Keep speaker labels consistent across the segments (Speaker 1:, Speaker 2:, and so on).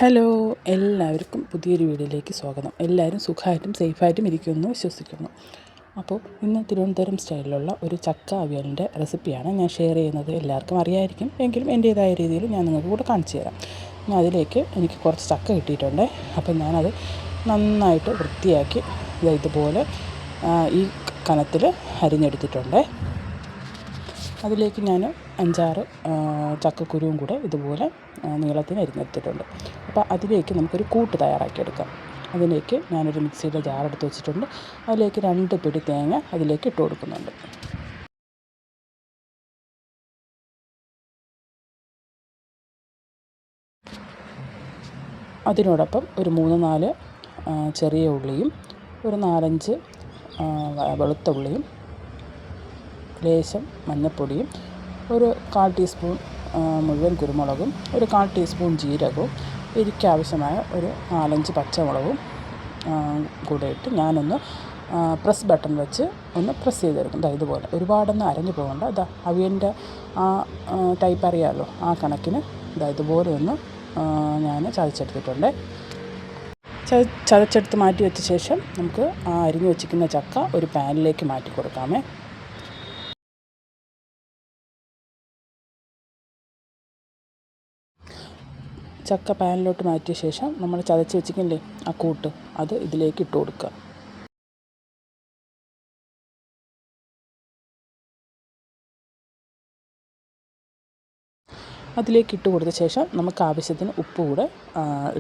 Speaker 1: Hello, എല്ലാവർക്കും പുതിയൊരു വീഡിയോയിലേക്ക് സ്വാഗതം. എല്ലാവരും സുഖമായിട്ടും സേഫായിട്ടും ഇരിക്കുമെന്ന് വിശ്വസിക്കുന്നു. അപ്പോൾ ഇന്ന് തിരുവനന്തപുരം സ്റ്റൈലിലുള്ള ഒരു ചക്ക അവിയലിൻ്റെ റെസിപ്പിയാണ് ഞാൻ ഷെയർ ചെയ്യുന്നത്. എല്ലാവർക്കും അറിയാമായിരിക്കും, എങ്കിലും എൻ്റേതായ രീതിയിൽ ഞാൻ നിങ്ങൾക്ക് കൂടെ കാണിച്ചു തരാം. ഞാൻ അതിലേക്ക് എനിക്ക് കുറച്ച് ചക്ക കിട്ടിയിട്ടുണ്ട്. അപ്പം ഞാനത് നന്നായിട്ട് വൃത്തിയാക്കി ഇതുപോലെ ഈ കനത്തിൽ അരിഞ്ഞെടുത്തിട്ടുണ്ട്. അതിലേക്ക് ഞാൻ 5-6 ചക്കക്കുരുവും കൂടെ ഇതുപോലെ നീളത്തിന് അരിഞ്ഞെടുത്തിട്ടുണ്ട്. അപ്പോൾ അതിലേക്ക് നമുക്കൊരു കൂട്ട് തയ്യാറാക്കിയെടുക്കാം. അതിലേക്ക് ഞാനൊരു മിക്സിയുടെ ജാറെടുത്ത് വെച്ചിട്ടുണ്ട്. അതിലേക്ക് 2 പിടി തേങ്ങ അതിലേക്ക് ഇട്ട് കൊടുക്കുന്നുണ്ട്. അതിനോടൊപ്പം ഒരു 3-4 ചെറിയ ഉള്ളിയും ഒരു 4-5 വെളുത്ത ഉള്ളിയും ലേശം മഞ്ഞൾപ്പൊടിയും ഒരു 1/4 ടീസ്പൂൺ മുഴുവൻ കുരുമുളകും ഒരു 1/4 ടീസ്പൂൺ ജീരകവും എനിക്കാവശ്യമായ ഒരു 4-5 പച്ചമുളകും കൂടെ ഇട്ട് ഞാനൊന്ന് പ്രസ് ബട്ടൺ വെച്ച് ഒന്ന് പ്രസ് ചെയ്തെടുക്കും. ഇതുപോലെ ഒരുപാടൊന്നും അരഞ്ഞു പോകണ്ട. അവിയലിൻ്റെ ആ ടൈപ്പ് അറിയാമല്ലോ, ആ കണക്കിന് ഇതുപോലെ ഒന്ന് ഞാൻ ചതച്ചെടുത്തിട്ടുണ്ട്. ചതച്ചെടുത്ത് മാറ്റി വെച്ച ശേഷം നമുക്ക് ആ അരിഞ്ഞു വെച്ചിരിക്കുന്ന ചക്ക ഒരു പാനിലേക്ക് മാറ്റി കൊടുക്കാമേ. ചക്ക പാനിലോട്ട് മാറ്റിയ ശേഷം നമ്മൾ ചതച്ച് വെച്ചിട്ടില്ലേ ആ കൂട്ട്, അത് ഇതിലേക്ക് ഇട്ട് കൊടുക്കുക. അതിലേക്ക് ഇട്ട് കൊടുത്ത ശേഷം നമുക്ക് ആവശ്യത്തിന് ഉപ്പ് കൂടെ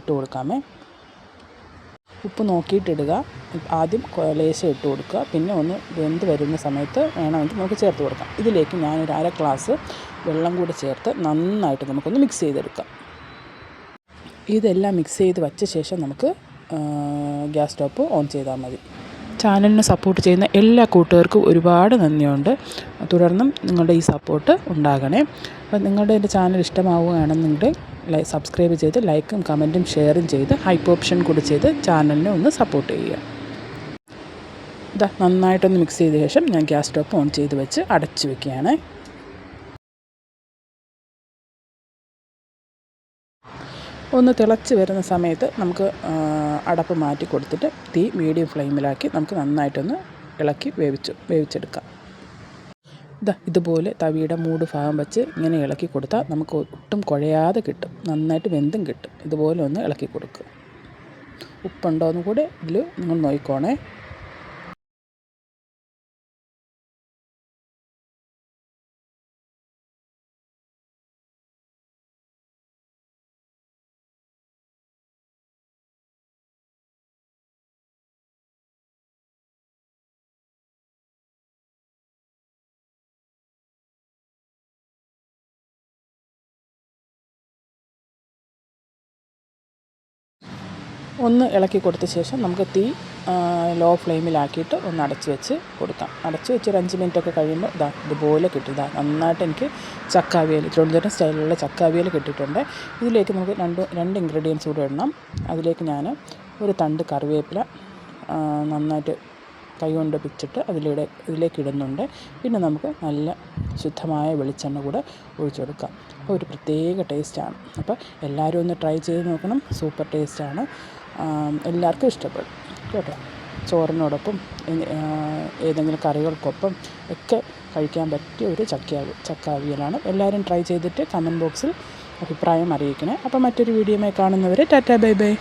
Speaker 1: ഇട്ട് കൊടുക്കാമേ. ഉപ്പ് നോക്കിയിട്ടിടുക. ആദ്യം ലേശം ഇട്ട് കൊടുക്കുക, പിന്നെ ഒന്ന് വെന്ത് വരുന്ന സമയത്ത് വേണമെങ്കിൽ നമുക്ക് ചേർത്ത് കൊടുക്കാം. ഇതിലേക്ക് ഞാനൊരു 1/2 ഗ്ലാസ് വെള്ളം കൂടി ചേർത്ത് നന്നായിട്ട് നമുക്കൊന്ന് മിക്സ് ചെയ്തെടുക്കാം. ഇതെല്ലാം മിക്സ് ചെയ്ത് വച്ച ശേഷം നമുക്ക് ഗ്യാസ് സ്റ്റോപ്പ് ഓൺ ചെയ്താൽ മതി. ചാനലിന് സപ്പോർട്ട് ചെയ്യുന്ന എല്ലാ കൂട്ടുകാർക്കും ഒരുപാട് നന്ദിയുണ്ട്. തുടർന്നും നിങ്ങളുടെ ഈ സപ്പോർട്ട് ഉണ്ടാകണേ. അപ്പം നിങ്ങളുടെ എൻ്റെ ചാനൽ ഇഷ്ടമാവുകയാണെന്നുണ്ടെങ്കിൽ സബ്സ്ക്രൈബ് ചെയ്ത് ലൈക്കും കമൻറ്റും ഷെയറും ചെയ്ത് ഹൈപ്പ് ഓപ്ഷൻ കൂടി ചെയ്ത് ചാനലിനെ ഒന്ന് സപ്പോർട്ട് ചെയ്യുക. നന്നായിട്ടൊന്ന് മിക്സ് ചെയ്ത ശേഷം ഞാൻ ഗ്യാസ് സ്റ്റോപ്പ് ഓൺ ചെയ്ത് വെച്ച് അടച്ചു വയ്ക്കുകയാണ്. ഒന്ന് തിളച്ച് വരുന്ന സമയത്ത് നമുക്ക് അടപ്പ് മാറ്റി കൊടുത്തിട്ട് തീ മീഡിയം ഫ്ലെയിമിലാക്കി നമുക്ക് നന്നായിട്ടൊന്ന് ഇളക്കി വേവിച്ചെടുക്കാം. ഇതുപോലെ തവിയുടെ മൂട് ഭാഗം വെച്ച് ഇങ്ങനെ ഇളക്കി കൊടുത്താൽ നമുക്ക് ഒട്ടും കുഴയാതെ കിട്ടും, നന്നായിട്ട് വെന്തും കിട്ടും. ഇതുപോലെ ഒന്ന് ഇളക്കി കൊടുക്കുക. ഉപ്പുണ്ടോ എന്ന് കൂടെ ഇതിൽ നിങ്ങൾ നോക്കിക്കോണേ. ഒന്ന് ഇളക്കി കൊടുത്ത ശേഷം നമുക്ക് തീ ലോ ഫ്ലെയിമിലാക്കിയിട്ട് ഒന്ന് അടച്ച് വെച്ച് കൊടുക്കാം. അടച്ച് വെച്ച് ഒരു 5 മിനിറ്റൊക്കെ കഴിയുമ്പോൾ ഇതുപോലെ കിട്ടും. നന്നായിട്ട് എനിക്ക് ചക്ക അവിയൽ, തിരുവനന്തപുരം സ്റ്റൈലിലുള്ള ചക്ക അവിയൽ കിട്ടിയിട്ടുണ്ട്. ഇതിലേക്ക് നമുക്ക് രണ്ട് ഇൻഗ്രീഡിയൻസ് കൂടെ ഇടണം. അതിലേക്ക് ഞാൻ ഒരു തണ്ട് കറിവേപ്പില നന്നായിട്ട് കൈ കൊണ്ട് പിച്ചിട്ട് ഇതിലേക്ക് ഇടുന്നുണ്ട്. പിന്നെ നമുക്ക് നല്ല ശുദ്ധമായ വെളിച്ചെണ്ണ കൂടെ ഒഴിച്ചു കൊടുക്കാം. അപ്പോൾ ഒരു പ്രത്യേക ടേസ്റ്റാണ്. അപ്പോൾ എല്ലാവരും ഒന്ന് ട്രൈ ചെയ്ത് നോക്കണം. സൂപ്പർ ടേസ്റ്റാണ്, എല്ലാവർക്കും ഇഷ്ടപ്പെടും കേട്ടോ. ചോറിനോടൊപ്പം ഏതെങ്കിലും കറികൾക്കൊപ്പം ഒക്കെ കഴിക്കാൻ പറ്റിയ ഒരു ചക്ക അവിയലാണ്. എല്ലാവരും ട്രൈ ചെയ്തിട്ട് കമൻറ്റ് ബോക്സിൽ അഭിപ്രായം അറിയിക്കണേ. അപ്പോൾ മറ്റൊരു വീഡിയോയുമായി കാണുന്നവരെ ടാറ്റാ ബൈ ബൈ.